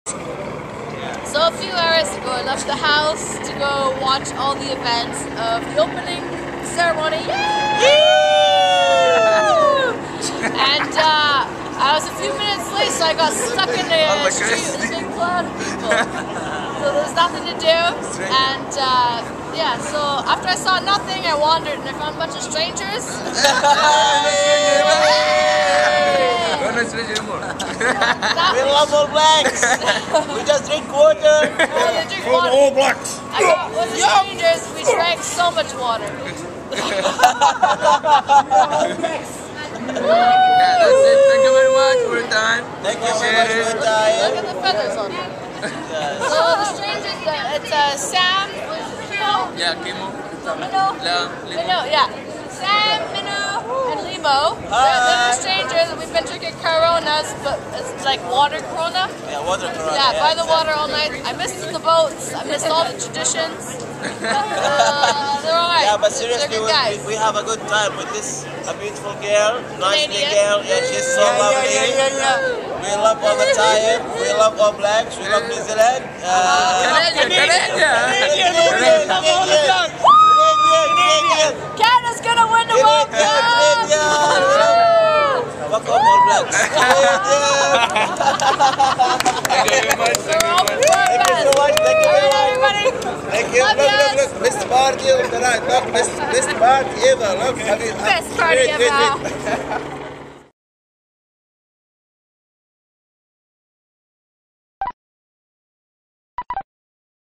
So a few hours ago, I left the house to go watch all the events of the opening ceremony. And I was a few minutes late, so I got stuck in the street with a big cloud of people. So there was nothing to do. And yeah, so after I saw nothing, I wandered and I found a bunch of strangers. We love All Blacks. We just drink water. From All Blacks. I got with the strangers. We drank so much water. Yeah, that's it. Thank you very much for your time. Thank you very much for your time. Look at the feathers on them. So the strangers, it's Sam, Kimo, Yeah, Kimo. Mino, yeah. Sam, Mino, and Limo. They're the strangers. We've been drinking Coronas, but it's like water Corona. Yeah, water Corona. Yeah, by the water all night. I missed the boats. I missed all the traditions. They're alright. Yeah, but seriously, They're good guys. we have a good time with this beautiful girl, nice Canadian. girl. Yeah, she's so lovely. We love all the time. We love All Blacks. We love New Zealand. Canada's gonna win the World Cup! Fuck off, All Blacks. Thank you very much. We're open for a Thank you so much. Thank you very much. everybody. Thank you. Look. Best party of the night. Look, best party ever. Look, Best party ever.